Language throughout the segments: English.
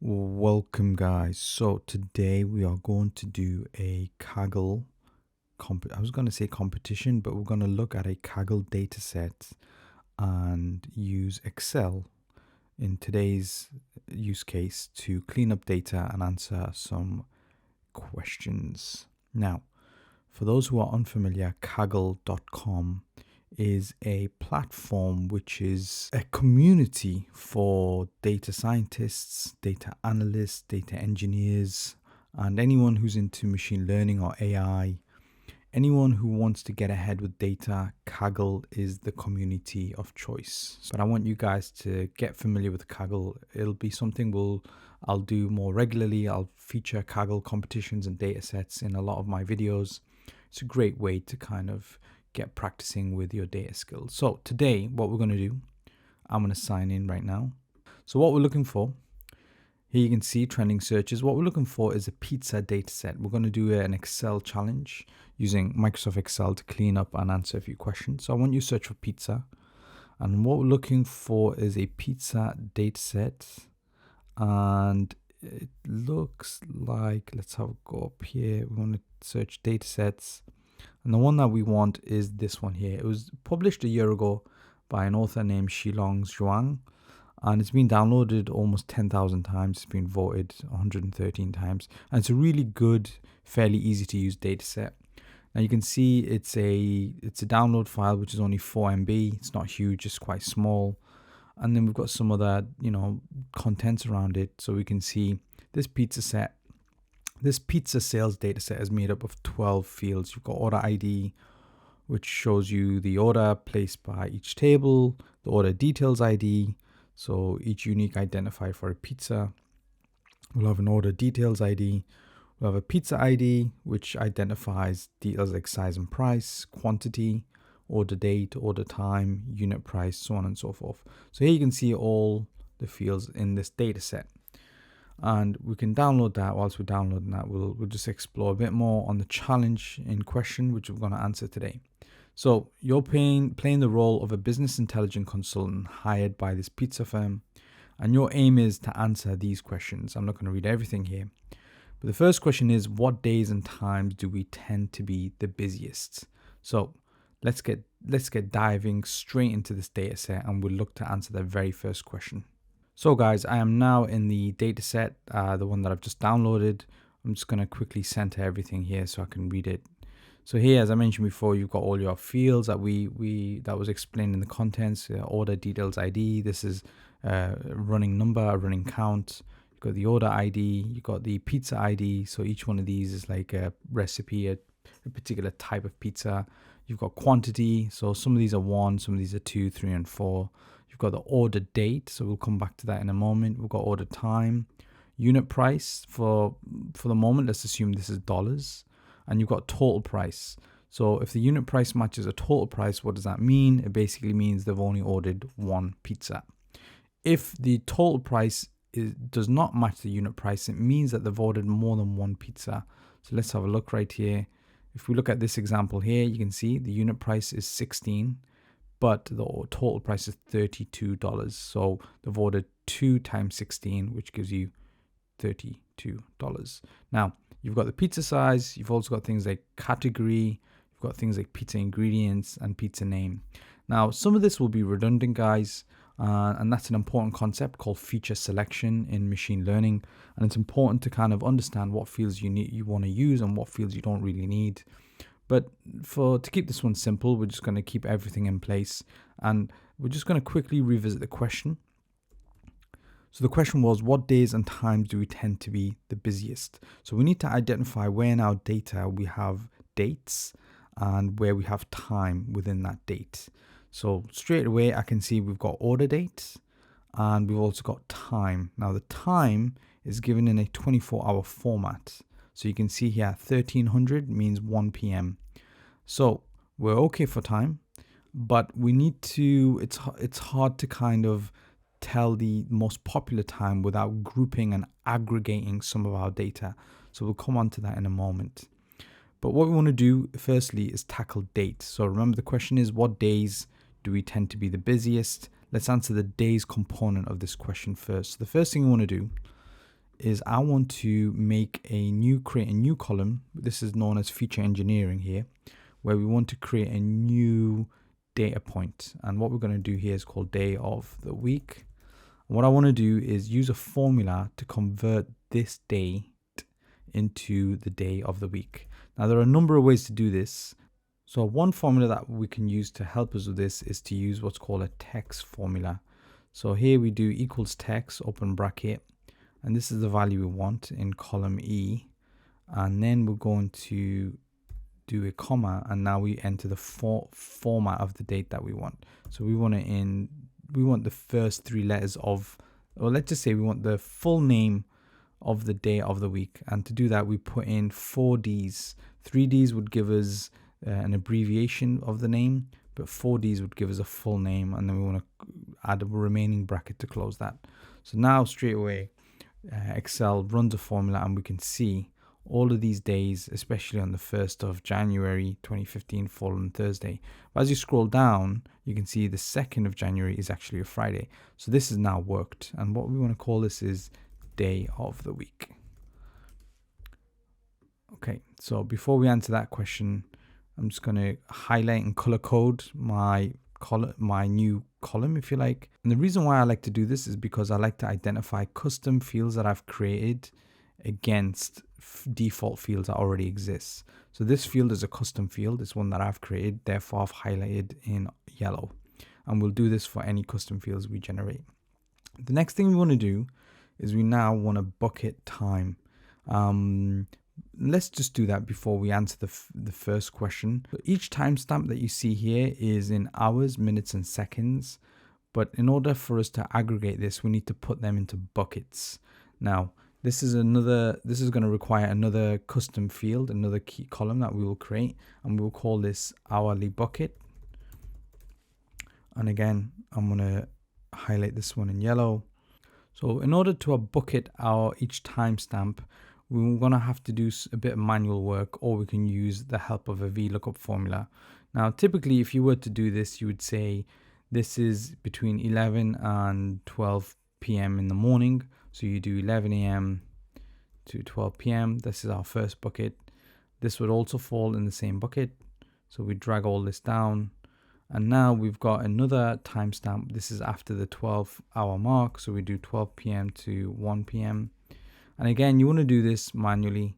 Welcome guys. So today we are going to do a Kaggle I was going to say competition, but we're going to look at a Kaggle dataset and use Excel in today's use case to clean up data and answer some questions. Now, for those who are unfamiliar, Kaggle.com is a platform which is a community for data scientists, data analysts, data engineers, and anyone who's into machine learning or AI. Anyone who wants to get ahead with data, Kaggle is the community of choice. But I want you guys to get familiar with Kaggle. It'll be something I'll do more regularly. I'll feature Kaggle competitions and data sets in a lot of my videos. It's a great way to kind of get practicing with your data skills. So today, what we're going to do, I'm going to sign in right now. So what we're looking for, here you can see trending searches. What we're looking for is a pizza data set. We're going to do an Excel challenge using Microsoft Excel to clean up and answer a few questions. So I want you to search for pizza. And what we're looking for is a pizza data set. And it looks like, let's have a go up here. We want to search data sets. And the one that we want is this one here. It was published a year ago by an author named Shilong Zhuang. And it's been downloaded almost 10,000 times. It's been voted 113 times. And it's a really good, fairly easy to use data set. Now you can see it's a download file, which is only 4 MB. It's not huge, it's quite small. And then we've got some other, contents around it. So we can see this pizza sales data set is made up of 12 fields. You've got order ID, which shows you the order placed by each table, the order details ID, so each unique identifier for a pizza. We'll have an order details ID. We'll have a pizza ID, which identifies details like size and price, quantity, order date, order time, unit price, so on and so forth. So here you can see all the fields in this data set. And we can download that. Whilst we're downloading that, we'll just explore a bit more on the challenge in question, which we're going to answer today. So you're playing the role of a business intelligence consultant hired by this pizza firm. And your aim is to answer these questions. I'm not going to read everything here. But the first question is, what days and times do we tend to be the busiest? So let's get diving straight into this data set, and we'll look to answer the very first question. So guys, I am now in the data set, the one that I've just downloaded. I'm just going to quickly center everything here so I can read it. So here, as I mentioned before, you've got all your fields that that was explained in the contents, order details ID. This is running number, running count. You've got the order ID, you've got the pizza ID. So each one of these is like a recipe, a particular type of pizza. You've got quantity. So some of these are 1, some of these are 2, 3, and 4. You've got the order date. So we'll come back to that in a moment. We've got order time, unit price for the moment. Let's assume this is dollars. And you've got total price. So if the unit price matches a total price, what does that mean? It basically means they've only ordered one pizza. If the total price does not match the unit price, it means that they've ordered more than one pizza. So let's have a look right here. If we look at this example here, you can see the unit price is 16, but the total price is $32. So they've ordered 2 times 16, which gives you $32. Now, you've got the pizza size. You've also got things like category. You've got things like pizza ingredients and pizza name. Now, some of this will be redundant, guys. And that's an important concept called feature selection in machine learning. And it's important to kind of understand what fields you want to use and what fields you don't really need. But to keep this one simple, we're just going to keep everything in place. And we're just going to quickly revisit the question. So the question was, what days and times do we tend to be the busiest? So we need to identify where in our data we have dates and where we have time within that date. So straight away, I can see we've got order date and we've also got time. Now the time is given in a 24-hour format. So you can see here, 1300 means 1 p.m. So we're okay for time, but we need to, it's hard to kind of tell the most popular time without grouping and aggregating some of our data. So we'll come on to that in a moment. But what we want to do firstly is tackle dates. So remember, the question is, what days do we tend to be the busiest? Let's answer the days component of this question first. So the first thing we want to do is I want to create a new column. This is known as feature engineering here, where we want to create a new data point. And what we're going to do here is called day of the week. And what I want to do is use a formula to convert this date into the day of the week. Now, there are a number of ways to do this. So one formula that we can use to help us with this is to use what's called a text formula. So here we do equals text, open bracket, and this is the value we want in column E. And then we're going to do a comma, and now we enter the format of the date that we want. So we want the first three letters of, or let's just say we want the full name of the day of the week. And to do that, we put in 4 Ds. 3 Ds would give us an abbreviation of the name, but 4 Ds would give us a full name, and then we want to add a remaining bracket to close that. So now straight away, Excel runs a formula, and we can see all of these days, especially on the 1st of January 2015, fall on Thursday. But as you scroll down, you can see the 2nd of January is actually a Friday. So this has now worked, and what we want to call this is day of the week. Okay, so before we answer that question, I'm just going to highlight and color code my new column, if you like. And the reason why I like to do this is because I like to identify custom fields that I've created against default fields that already exist. So this field is a custom field. It's one that I've created, therefore I've highlighted in yellow. And we'll do this for any custom fields we generate. The next thing we want to do is we now want to bucket time. Let's just do that before we answer the first question. So each timestamp that you see here is in hours, minutes, and seconds. But in order for us to aggregate this, we need to put them into buckets. Now, this is going to require another custom field, another key column that we will create, and we will call this hourly bucket. And again, I'm going to highlight this one in yellow. So in order to bucket each timestamp, we're going to have to do a bit of manual work, or we can use the help of a VLOOKUP formula. Now, typically, if you were to do this, you would say this is between 11 and 12 p.m. in the morning. So you do 11 a.m. to 12 p.m. This is our first bucket. This would also fall in the same bucket. So we drag all this down. And now we've got another timestamp. This is after the 12-hour mark. So we do 12 p.m. to 1 p.m. And again, you want to do this manually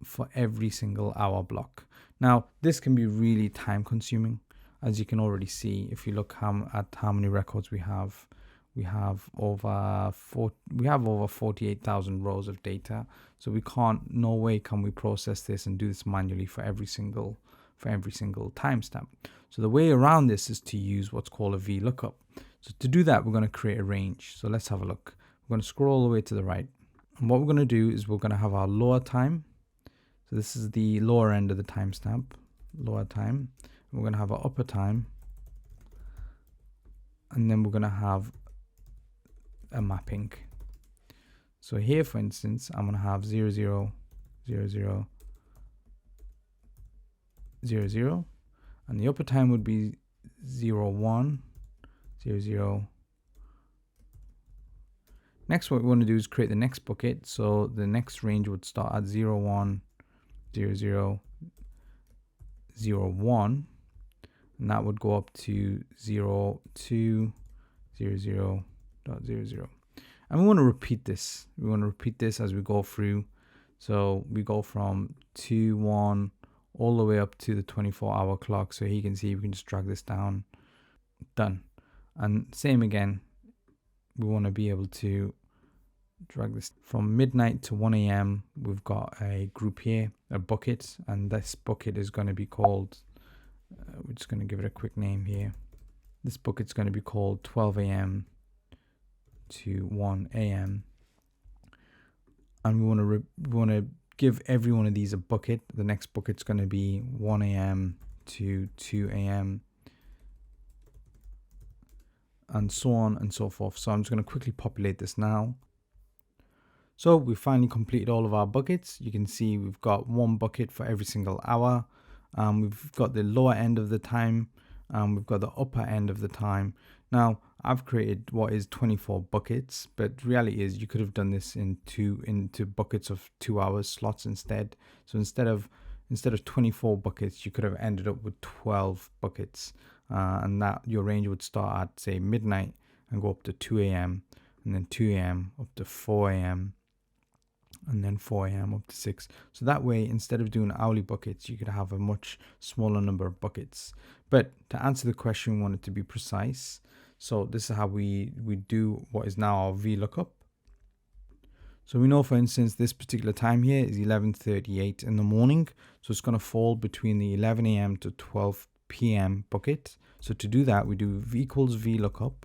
for every single hour block. Now, this can be really time consuming. As you can already see, if you look at how many records we have over 48,000 rows of data. So no way can we process this and do this manually for every single timestamp. So the way around this is to use what's called a VLOOKUP. So to do that, we're going to create a range. So let's have a look. We're going to scroll all the way to the right. And what we're going to do is we're going to have our lower time. So this is the lower end of the timestamp, lower time. We're going to have our upper time. And then we're going to have a mapping. So here, for instance, I'm going to have 00, 00, 00. And the upper time would be 01, 00. Next, what we want to do is create the next bucket. So the next range would start at 01, 00, 01. And that would go up to 02, 00, 00. And we want to repeat this. We want to repeat this as we go through. So we go from 2-1 all the way up to the 24-hour clock. So here you can see we can just drag this down. Done. And same again. We want to be able to drag this from midnight to 1 a.m. We've got a group here, a bucket, and this bucket is going to be called, we're just going to give it a quick name here. This bucket's going to be called 12 a.m. to 1 a.m. And we want to give every one of these a bucket. The next bucket's going to be 1 a.m. to 2 a.m. and so on and so forth. So I'm just going to quickly populate this now. So we finally completed all of our buckets. You can see we've got one bucket for every single hour. We've got the lower end of the time. We've got the upper end of the time. Now, I've created what is 24 buckets, but reality is you could have done this into buckets of 2 hours slots instead. So instead of 24 buckets, you could have ended up with 12 buckets, and that your range would start at, say, midnight and go up to 2 a.m. and then 2 a.m. up to 4 a.m. and then 4 a.m. up to 6. So that way, instead of doing hourly buckets, you could have a much smaller number of buckets. But to answer the question, we want it to be precise. So this is how we do what is now our VLOOKUP. So we know, for instance, this particular time here is 11:38 in the morning. So it's going to fall between the 11 a.m. to 12 p.m. bucket. So to do that, we do v equals VLOOKUP,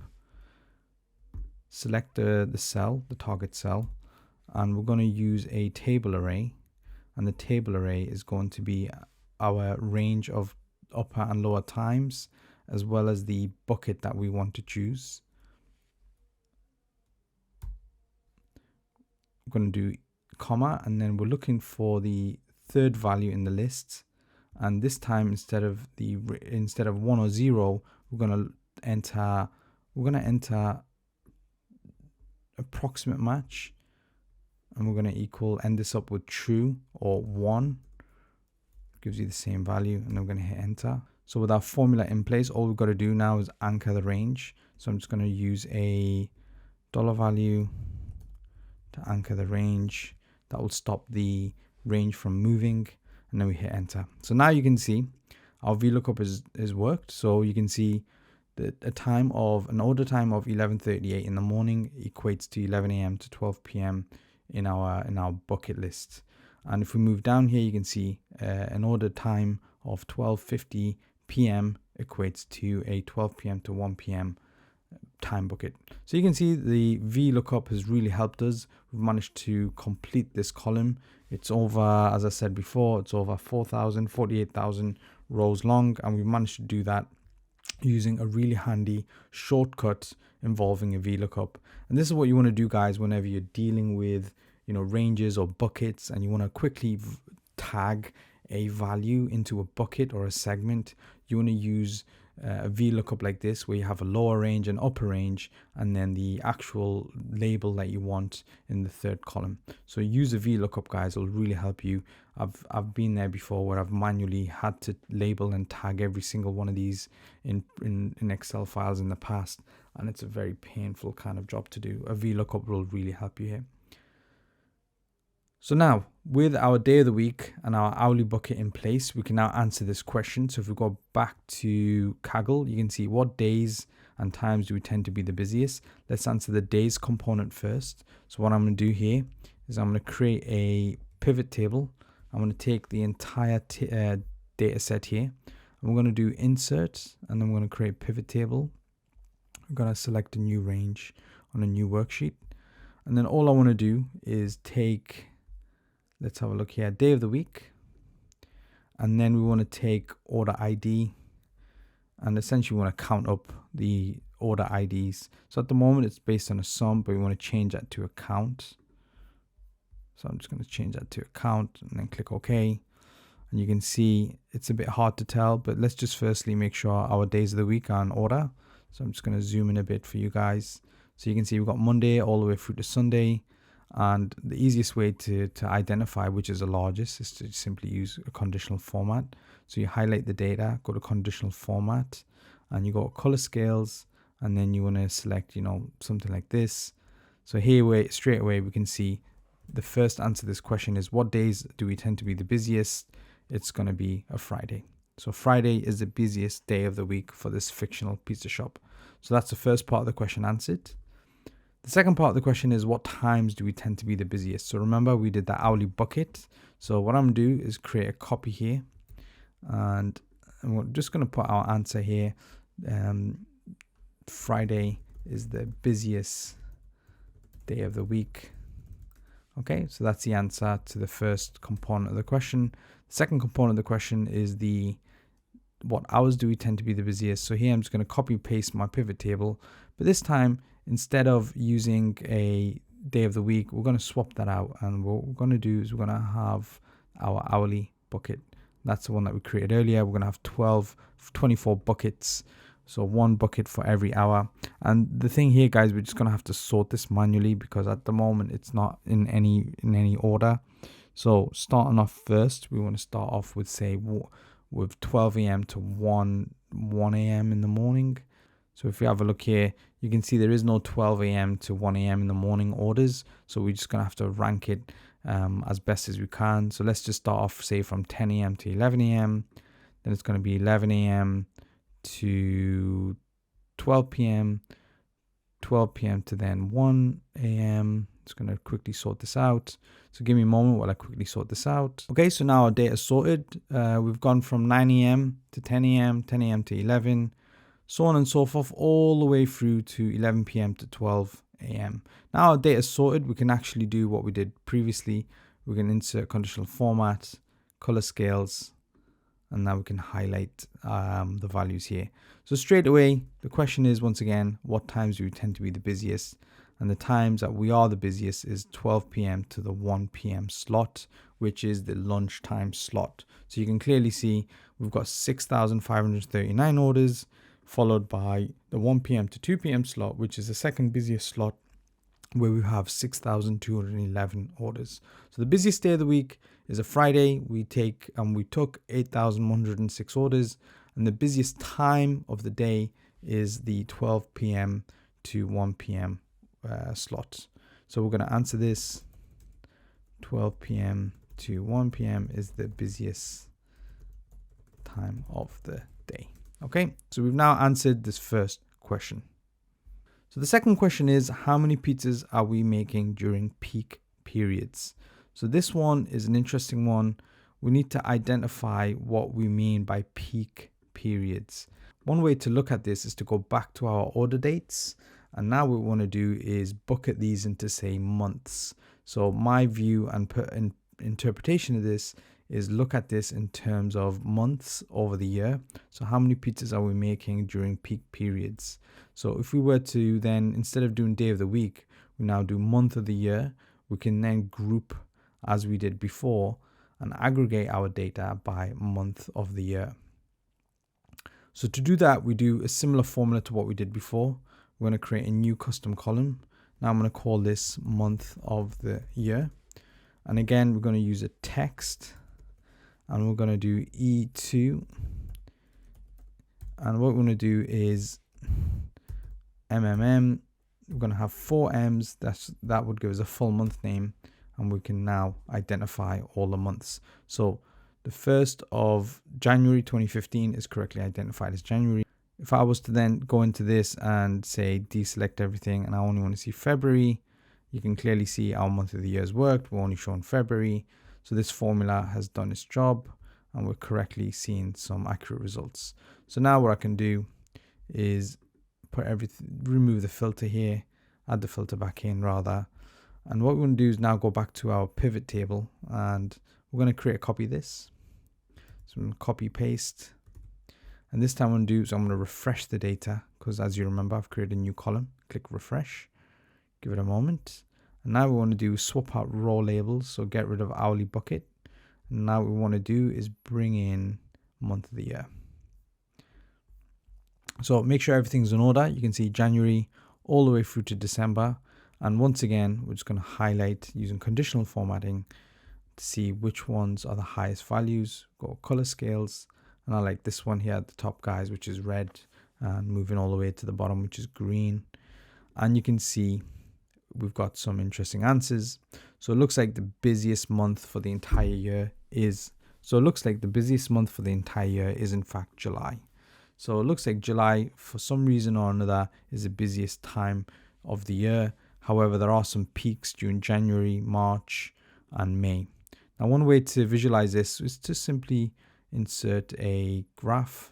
select the cell, the target cell, and we're going to use a table array. And the table array is going to be our range of upper and lower times, as well as the bucket that we want to choose. We're going to do comma, and then we're looking for the third value in the list. And this time, instead of 1 or 0, we're going to enter approximate match, and we're going to end this up with true or 1. Gives you the same value, and I'm going to hit enter. So with our formula in place, all we've got to do now is anchor the range. So I'm just going to use a $value to anchor the range. That will stop the range from moving, and then we hit enter. So now you can see our VLOOKUP is worked. So you can see that an order time of 11:38 in the morning equates to 11 a.m. to 12 p.m. in our bucket list. And if we move down here, you can see an order time of 12:50 p.m. equates to a 12 p.m. to 1 p.m. time bucket. So you can see the VLOOKUP has really helped us. We've managed to complete this column. It's over, as I said before, it's over 48,000 rows long, and we've managed to do that using a really handy shortcut involving a VLOOKUP. And this is what you want to do, guys, whenever you're dealing with ranges or buckets, and you want to quickly tag a value into a bucket or a segment. You want to use a VLOOKUP like this, where you have a lower range and upper range, and then the actual label that you want in the third column. So use a VLOOKUP, guys. It'll really help you. I've been there before, where I've manually had to label and tag every single one of these in Excel files in the past, and it's a very painful kind of job to do. A VLOOKUP will really help you here. So now, with our day of the week and our hourly bucket in place, we can now answer this question. So if we go back to Kaggle, you can see what days and times do we tend to be the busiest. Let's answer the days component first. So what I'm going to do here is I'm going to create a pivot table. I'm going to take the entire data set here. And we're going to do insert, and I'm going to create pivot table. I'm going to select a new range on a new worksheet. And then all I want to do is take, let's have a look here, day of the week. And then we want to take order ID, and essentially we want to count up the order IDs. So at the moment it's based on a sum, but we want to change that to a count. So I'm just going to change that to a count and then click OK. And you can see it's a bit hard to tell, but let's just firstly make sure our days of the week are in order. So I'm just going to zoom in a bit for you guys. So you can see we've got Monday all the way through to Sunday. And the easiest way to identify which is the largest is to simply use a conditional format. So you highlight the data, go to conditional format, and you go color scales, and then you want to select, something like this. So here, straight away, we can see the first answer to this question is, what days do we tend to be the busiest? It's going to be a Friday. So Friday is the busiest day of the week for this fictional pizza shop. So that's the first part of the question answered. The second part of the question is, what times do we tend to be the busiest? So remember, we did the hourly bucket. So what I'm going to do is create a copy here, and we're just going to put our answer here. Friday is the busiest day of the week. Okay, so that's the answer to the first component of the question. The second component of the question is what hours do we tend to be the busiest? So here I'm just going to copy paste my pivot table, but this time, instead of using a day of the week, we're going to swap that out. And what we're going to do is we're going to have our hourly bucket. That's the one that we created earlier. We're going to have 24 buckets So 1 bucket for every hour. And the thing here, guys, we're just going to have to sort this manually because at the moment it's not in any order. So starting off first, we want to start off with, say, with 12 a.m. to 1 a.m. in the morning. So if we have a look here, you can see there is no 12 a.m. to 1 a.m. in the morning orders. So we're just going to have to rank it as best as we can. So let's just start off, say, from 10 a.m. to 11 a.m. Then it's going to be 11 a.m. to 12 p.m., 12 p.m. to then 1 a.m. Just going to quickly sort this out. So give me a moment while I quickly sort this out. Okay, so now our data is sorted. We've gone from 9 a.m. to 10 a.m., 10 a.m. to 11, so on and so forth, all the way through to 11 p.m. to 12 a.m. Now our data is sorted, we can actually do what we did previously. We can insert conditional format, color scales, and now we can highlight the values here. So straight away, the question is, once again, what times do we tend to be the busiest? And the times that we are the busiest is 12 p.m. to the 1 p.m. slot, which is the lunchtime slot. So you can clearly see we've got 6,539 orders, followed by the 1 p.m. to 2 p.m. slot, which is the second busiest slot, where we have 6,211 orders. So the busiest day of the week is a Friday. We took 8,106 orders, and the busiest time of the day is the 12 p.m. to 1 p.m. slot. So we're going to answer this. 12 p.m. to 1 p.m. is the busiest time of the day. Okay, so we've now answered this first question. So the second question is, how many pizzas are we making during peak periods? So this one is an interesting one. We need to identify what we mean by peak periods. One way to look at this is to go back to our order dates. And now what we want to do is bucket these into, say, months. So my view and interpretation of this is look at this in terms of months over the year. So how many pizzas are we making during peak periods? So if we were to then, instead of doing day of the week, we now do month of the year, we can then group as we did before and aggregate our data by month of the year. So to do that, we do a similar formula to what we did before. We're going to create a new custom column. Now I'm going to call this month of the year. And again, we're going to use a text, and we're going to do E2. And what we're going to do is MMM. We're going to have 4 M's. That would give us a full month name, and we can now identify all the months. So the 1st of January 2015 is correctly identified as January. If I was to then go into this and say deselect everything and I only want to see February, you can clearly see our month of the year has worked. We're only showing February. So this formula has done its job and we're correctly seeing some accurate results. So now what I can do is put everything, remove the filter here, add the filter back in rather. And what we're going to do is now go back to our pivot table and we're going to create a copy of this. So I'm going to copy paste. And this time what I'm going to do is I'm going to refresh the data because as you remember, I've created a new column. Click refresh, give it a moment. And now what we want to do is swap out row labels. So get rid of hourly bucket. And now what we want to do is bring in month of the year. So make sure everything's in order. You can see January all the way through to December. And once again, we're just going to highlight using conditional formatting to see which ones are the highest values. Go color scales. And I like this one here at the top, guys, which is red, and moving all the way to the bottom, which is green. And you can see we've got some interesting answers. So it looks like the busiest month for the entire year is, in fact July. So it looks like July, for some reason or another, is the busiest time of the year. However, there are some peaks during January, March, and May. Now, one way to visualize this is to simply insert a graph.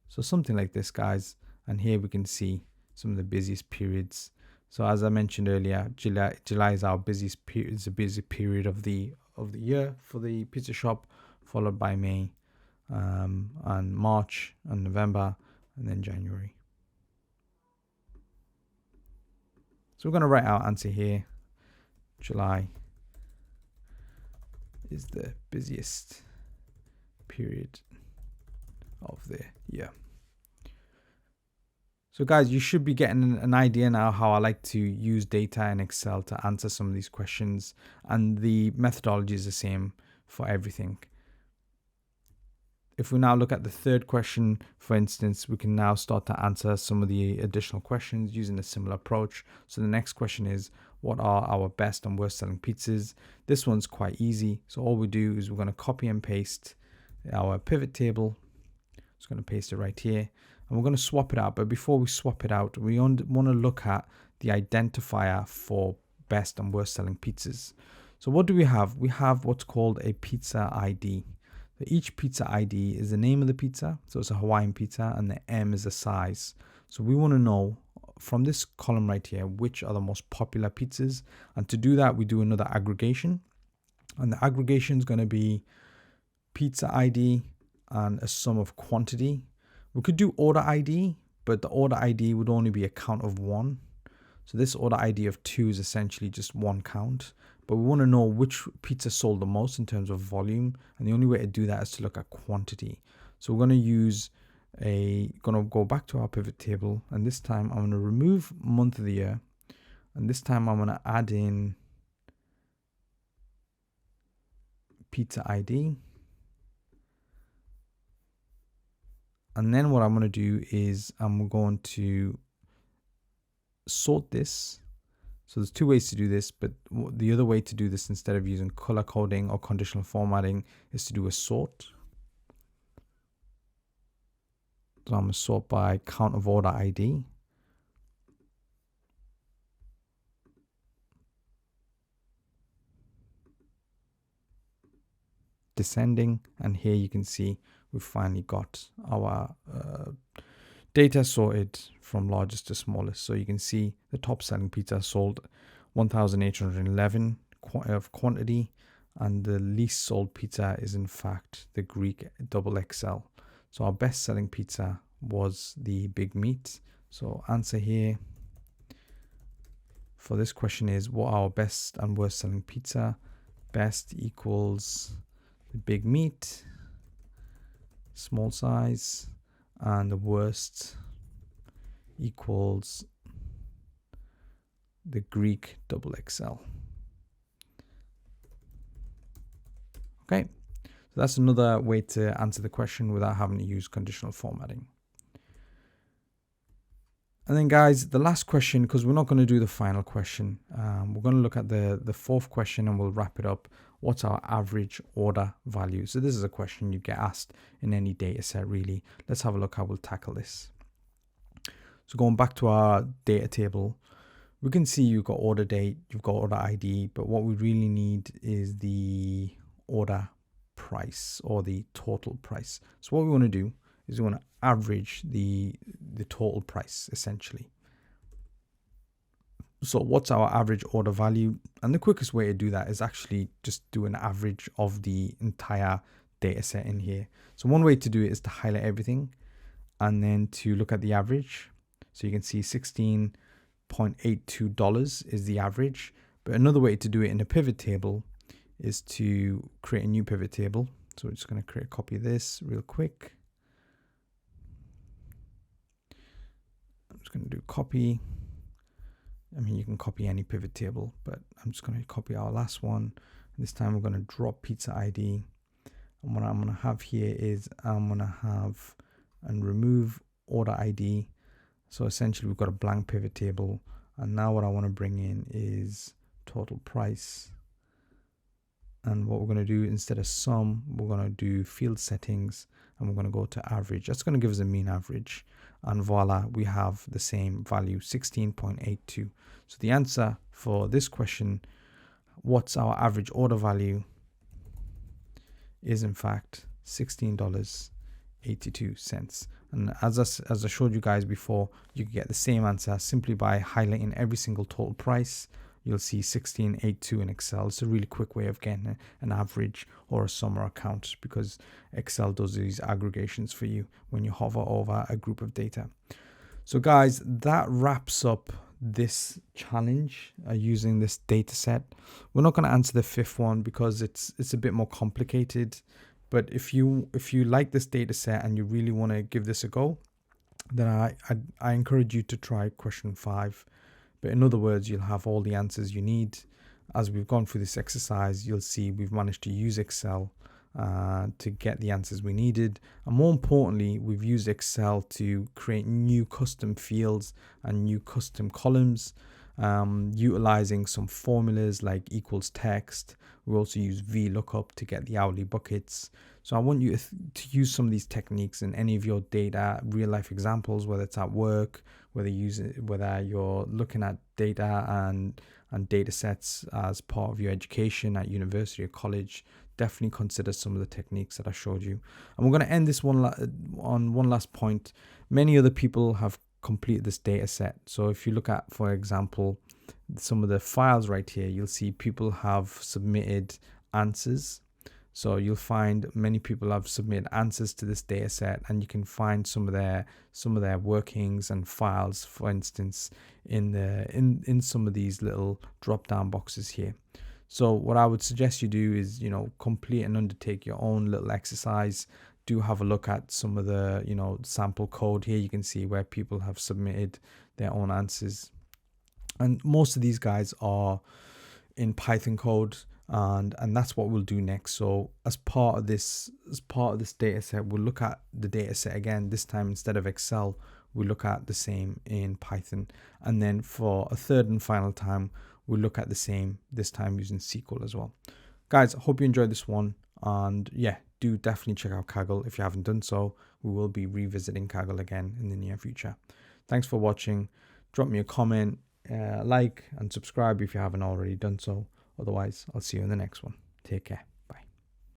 So something like this, guys. And here we can see some of the busiest periods. So as I mentioned earlier, July is our busiest period. It's a busy period of the year for the pizza shop, followed by May, and March and November, and then January. So we're going to write our answer here. July is the busiest period of the year. So guys, you should be getting an idea now how I like to use data in Excel to answer some of these questions, and the methodology is the same for everything. If we now look at the third question, for instance, we can now start to answer some of the additional questions using a similar approach. So the next question is, what are our best and worst selling pizzas? This one's quite easy. So all we do is we're going to copy and paste our pivot table. Just going to paste it right here. And we're going to swap it out. But before we swap it out, we want to look at the identifier for best and worst selling pizzas. So what do we have? We have what's called a pizza ID. So each pizza ID is the name of the pizza. So it's a Hawaiian pizza, and the M is the size. So we want to know from this column right here, which are the most popular pizzas. And to do that, we do another aggregation. And the aggregation is going to be pizza ID and a sum of quantity. We could do order ID, but the order ID would only be a count of 1. So this order ID of 2 is essentially just one count. But we want to know which pizza sold the most in terms of volume. And the only way to do that is to look at quantity. So we're going to go back to our pivot table. And this time I'm going to remove month of the year. And this time I'm going to add in pizza ID. And then what I'm going to do is I'm going to sort this. So there's two ways to do this, but the other way to do this instead of using color coding or conditional formatting is to do a sort. So I'm going to sort by count of order ID. Descending, and here you can see we've finally got our data sorted from largest to smallest. So you can see the top selling pizza sold 1,811 of quantity, and the least sold pizza is in fact the Greek XXL. So our best selling pizza was the big meat. So answer here for this question is, what are our best and worst selling pizza? Best equals the big meat, small size, and the worst equals the Greek XXL. Okay, so that's another way to answer the question without having to use conditional formatting. And then guys, the last question, because we're not going to do the final question, we're going to look at the fourth question and we'll wrap it up. What's our average order value? So this is a question you get asked in any data set really. Let's have a look how we'll tackle this. So going back to our data table, we can see you've got order date, you've got order ID, but what we really need is the order price or the total price. So what we want to do is we want to average the total price essentially. So what's our average order value? And the quickest way to do that is actually just do an average of the entire data set in here. So one way to do it is to highlight everything and then to look at the average. So you can see $16.82 is the average. But another way to do it in a pivot table is to create a new pivot table. So we're just going to create a copy of this real quick. I'm just going to do copy. I mean, you can copy any pivot table, but I'm just going to copy our last one. This time we're going to drop pizza ID. And what I'm going to have here is I'm going to have and remove order ID. So essentially we've got a blank pivot table. And now what I want to bring in is total price. And what we're going to do instead of sum, we're going to do field settings and we're going to go to average. That's going to give us a mean average. And voila, we have the same value, 16.82. So the answer for this question, what's our average order value, is in fact $16.82. And as I showed you guys before, you can get the same answer simply by highlighting every single total price. You'll see 1682 in Excel. It's a really quick way of getting an average or a sum or a count because Excel does these aggregations for you when you hover over a group of data. So guys, that wraps up this challenge using this data set. We're not going to answer the fifth one because it's a bit more complicated, But if you like this data set and you really want to give this a go, then I encourage you to try question 5. But in other words, you'll have all the answers you need. As we've gone through this exercise, you'll see we've managed to use Excel to get the answers we needed. And more importantly, we've used Excel to create new custom fields and new custom columns, utilizing some formulas like equals text. We also use VLOOKUP to get the hourly buckets. So I want you to use some of these techniques in any of your data, real life examples, whether it's at work, whether you're looking at data and data sets as part of your education at university or college. Definitely consider some of the techniques that I showed you. And we're going to end this on one last point. Many other people have completed this data set. So if you look at, for example, some of the files right here, you'll see people have submitted answers. So you'll find many people have submitted answers to this data set, and you can find some of their workings and files, for instance, in some of these little drop down boxes here. So what I would suggest you do is, complete and undertake your own little exercise. Do have a look at some of the, sample code here. You can see where people have submitted their own answers. And most of these guys are in Python code, and that's what we'll do next. So as part of this data set, we'll look at the data set again. This time, instead of Excel, we'll look at the same in Python. And then for a third and final time, we'll look at the same, this time using SQL as well. Guys, I hope you enjoyed this one. And yeah, do definitely check out Kaggle if you haven't done so. We will be revisiting Kaggle again in the near future. Thanks for watching. Drop me a comment, like and subscribe if you haven't already done so. Otherwise, I'll see you in the next one. Take care.